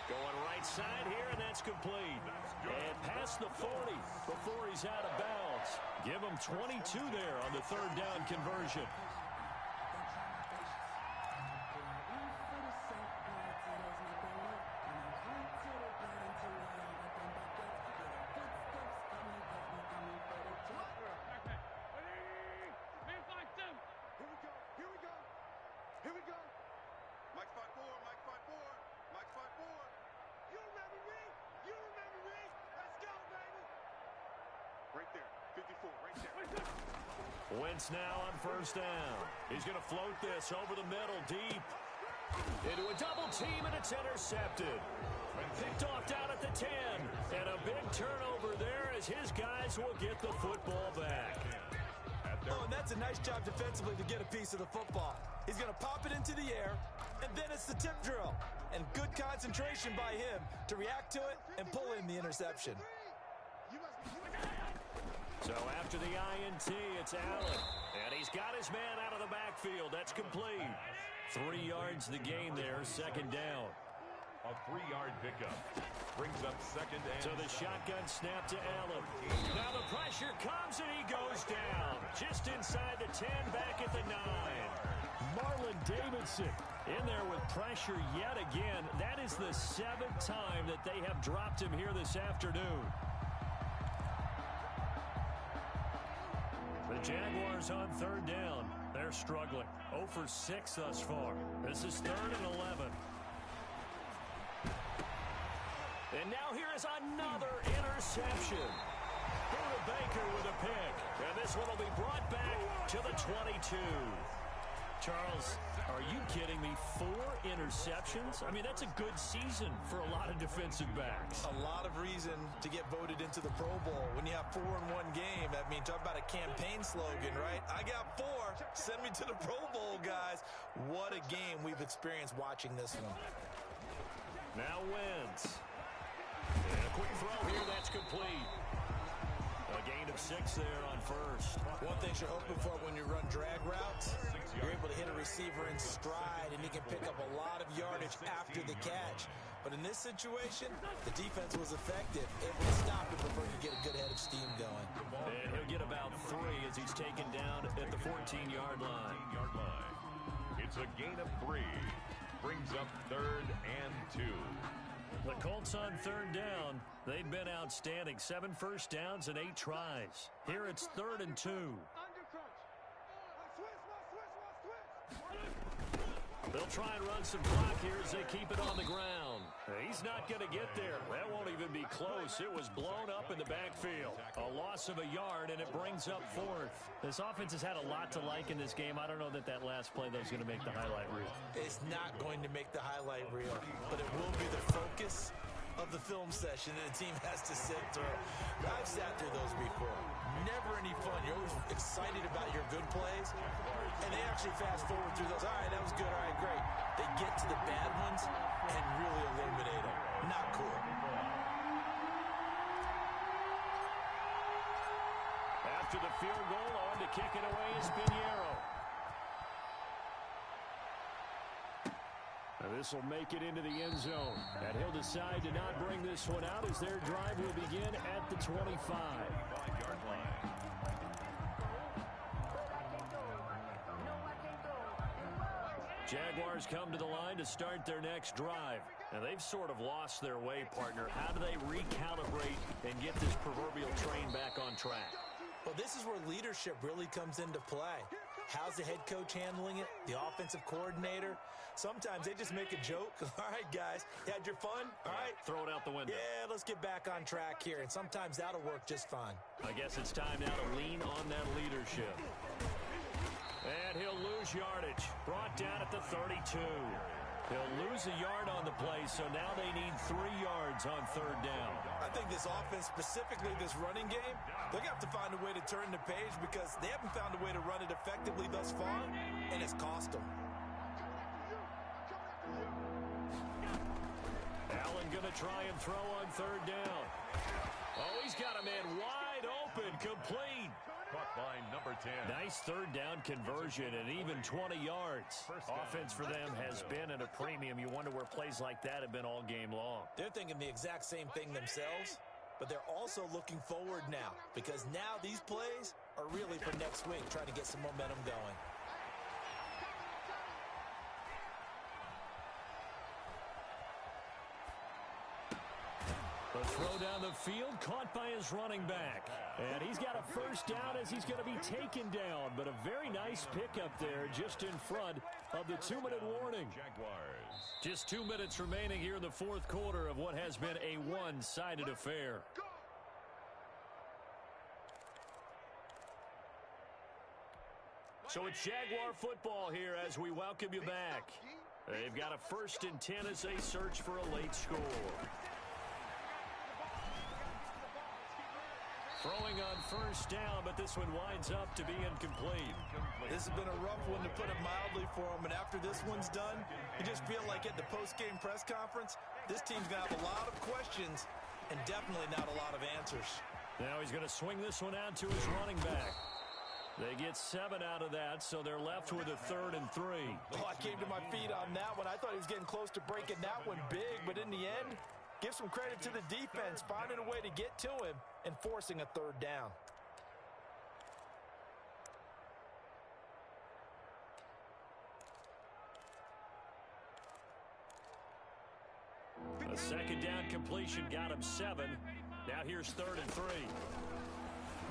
[SPEAKER 7] Going right side here, and that's complete. And past the 40 before he's out of bounds. Give him 22 there on the third down conversion. Wentz now on first down. He's going to float this over the middle, deep. Into a double team, and it's intercepted. Picked off down at the 10. And a big turnover there as his guys will get the football back.
[SPEAKER 4] Oh, and that's a nice job defensively to get a piece of the football. He's going to pop it into the air, and then it's the tip drill. And good concentration by him to react to it and pull in the interception.
[SPEAKER 7] So after the INT, it's Allen. And he's got his man out of the backfield. That's complete. 3 yards the gain there, second down.
[SPEAKER 5] A 3-yard pickup brings up second and...
[SPEAKER 7] So the shotgun snap to Allen. Now the pressure comes and he goes down. Just inside the 10, back at the 9. Marlon Davidson in there with pressure yet again. That is the 7th time that they have dropped him here this afternoon. The Jaguars on third down. They're struggling. 0 for 6 thus far. This is 3rd and 11. And now here is another interception. Buda Baker with a pick. And this one will be brought back to the 22. Charles, are you kidding me? 4 interceptions? I mean, that's a good season for a lot of defensive backs.
[SPEAKER 4] A lot of reason to get voted into the Pro Bowl when you have 4 in one game. I mean, talk about a campaign slogan, right? I got 4. Send me to the Pro Bowl, guys. What a game we've experienced watching this one.
[SPEAKER 7] Now Wentz. And a quick throw here, that's complete. A gain of 6 there on first.
[SPEAKER 4] One thing you're hoping for when you run drag routes, you're able to hit a receiver in stride, and he can pick up a lot of yardage after the catch. But in this situation, the defense was effective, able to stop it before you get a good head of steam going.
[SPEAKER 7] And he'll get about 3 as he's taken down at the 14-yard line.
[SPEAKER 5] It's a gain of 3. Brings up 3rd and 2.
[SPEAKER 7] The Colts on third down. They've been outstanding. 7 first downs and 8 tries. Here it's 3rd and 2. They'll try and run some clock here as they keep it on the ground. He's not going to get there. That won't even be close. It was blown up in the backfield. A loss of a yard, and it brings up 4th. This offense has had a lot to like in this game. I don't know that last play, though, is going to make the highlight reel.
[SPEAKER 4] It's not going to make the highlight reel, but it will be the focus of the film session that the team has to sit through. I've sat through those before. Never any fun. You're always excited about your good plays, and they actually fast forward through those. All right, that was good. All right, great. They get to the bad ones and really illuminate them. Not cool.
[SPEAKER 7] After the field goal, on to kick it away is Pinheiro. This will make it into the end zone. And he'll decide to not bring this one out as their drive will begin at the 25. Jaguars come to the line to start their next drive. And they've sort of lost their way, partner. How do they recalibrate and get this proverbial train back on track?
[SPEAKER 4] Well, this is where leadership really comes into play. How's the head coach handling it? The offensive coordinator? Sometimes they just make a joke. All right, guys, you had your fun? All right.
[SPEAKER 7] Throw it out the window.
[SPEAKER 4] Yeah, let's get back on track here. And sometimes that'll work just fine.
[SPEAKER 7] I guess it's time now to lean on that leadership. And he'll lose lose yardage. Brought down at the 32. He'll lose a yard on the play, so now they need 3 yards on third down.
[SPEAKER 4] I think this offense, specifically this running game, they're going to have to find a way to turn the page because they haven't found a way to run it effectively thus far, and it's cost them.
[SPEAKER 7] Allen going to try and throw on third down. Oh, he's got a man wide open, complete.
[SPEAKER 5] Caught by number 10.
[SPEAKER 7] Nice third down conversion and even 20 yards. Offense for them has been at a premium. You wonder where plays like that have been all game long.
[SPEAKER 4] They're thinking the exact same thing themselves, but they're also looking forward now because now these plays are really for next week, trying to get some momentum going.
[SPEAKER 7] The throw down the field, caught by his running back. And he's got a first down as he's going to be taken down. But a very nice pickup there just in front of the 2-minute warning.
[SPEAKER 5] Jaguars.
[SPEAKER 7] Just 2 minutes remaining here in the fourth quarter of what has been a one-sided affair. So it's Jaguar football here as we welcome you back. They've got a 1st and 10 as they search for a late score. Throwing on first down, but this one winds up to be incomplete.
[SPEAKER 4] This has been a rough one, to put it mildly, for him. And after this one's done, you just feel like at the post-game press conference, this team's going to have a lot of questions and definitely not a lot of answers.
[SPEAKER 7] Now he's going to swing this one out to his running back. They get 7 out of that, so they're left with a 3rd and 3.
[SPEAKER 4] Oh, I came to my feet on that one. I thought he was getting close to breaking that one big, but in the end, give some credit to the defense, finding a way to get to him and forcing a 3rd down.
[SPEAKER 7] A 2nd down completion got him 7. Now here's 3rd and 3.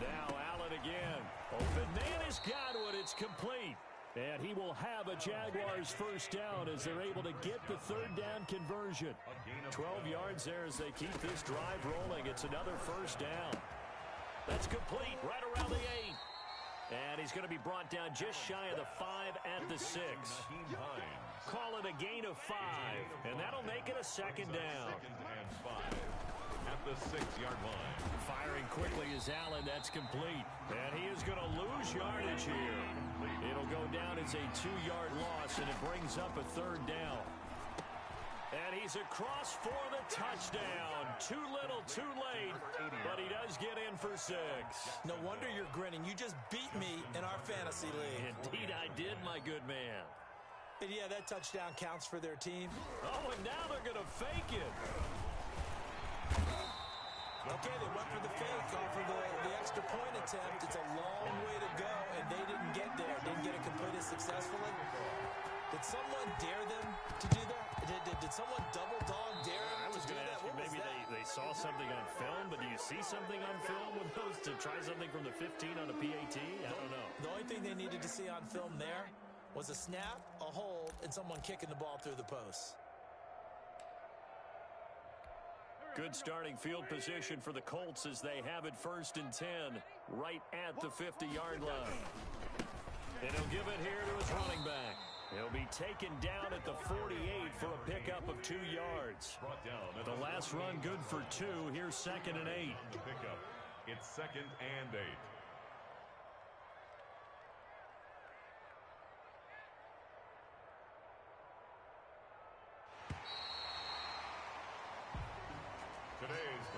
[SPEAKER 7] Now Allen again. Open man is Godwin. It's complete. And he will have a Jaguars first down as they're able to get the 3rd down conversion. 12 yards there as they keep this drive rolling. It's another first down. That's complete right around the 8. And he's going to be brought down just shy of the 5 at the 6. Call it a gain of 5. And that'll make it a 2nd down.
[SPEAKER 5] 2nd and 5 at the 6-yard line.
[SPEAKER 7] Firing quickly is Allen. That's complete. And he is going to lose yardage here. It'll go down as a 2-yard loss, and it brings up a 3rd down. And he's across for the touchdown. Too little, too late, but he does get in for 6.
[SPEAKER 4] No wonder you're grinning. You just beat me in our fantasy league.
[SPEAKER 7] Indeed I did, my good man.
[SPEAKER 4] And yeah, that touchdown counts for their team.
[SPEAKER 7] Oh, and now they're going to fake it.
[SPEAKER 4] Okay, they went for the fake off of the extra point attempt. It's a long way to go, and they didn't get there. Didn't get it completed successfully. Did someone dare them to do that? Did someone double dog dare them to do that?
[SPEAKER 7] Maybe they saw something on film, but do you see something on film with those to try something from the 15 on a PAT? I don't know.
[SPEAKER 4] The only thing they needed to see on film there was a snap, a hold, and someone kicking the ball through the post.
[SPEAKER 7] Good starting field position for the Colts as they have it 1st and 10 right at the 50-yard line. And he'll give it here to his running back. He'll be taken down at the 48 for a pickup of 2 yards. The last run good for 2. Here's 2nd and 8.
[SPEAKER 5] The pickup. It's 2nd and 8.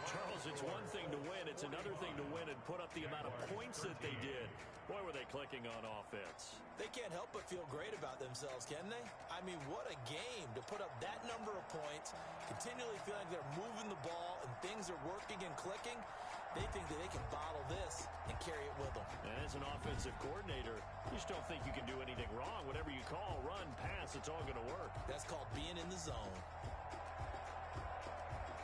[SPEAKER 7] Charles, it's one thing to win. It's another thing to win and put up the amount of points that they did. Boy, were they clicking on offense.
[SPEAKER 4] They can't help but feel great about themselves, can they? I mean, what a game to put up that number of points, continually feeling like they're moving the ball and things are working and clicking. They think that they can bottle this and carry it with them.
[SPEAKER 7] And as an offensive coordinator, you just don't think you can do anything wrong. Whatever you call, run, pass, it's all going to work.
[SPEAKER 4] That's called being in the zone.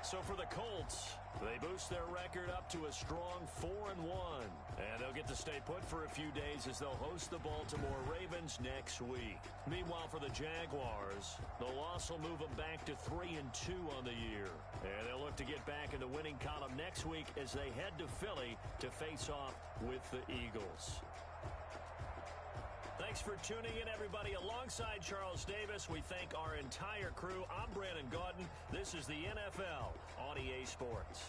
[SPEAKER 7] So for the Colts, they boost their record up to a strong 4-1. And they'll get to stay put for a few days as they'll host the Baltimore Ravens next week. Meanwhile, for the Jaguars, the loss will move them back to 3-2 on the year. And they'll look to get back in the winning column next week as they head to Philly to face off with the Eagles. Thanks Thanks for tuning in, everybody. Alongside Charles Davis, we thank our entire crew. I'm Brandon Gaudin. This is the NFL on EA Sports.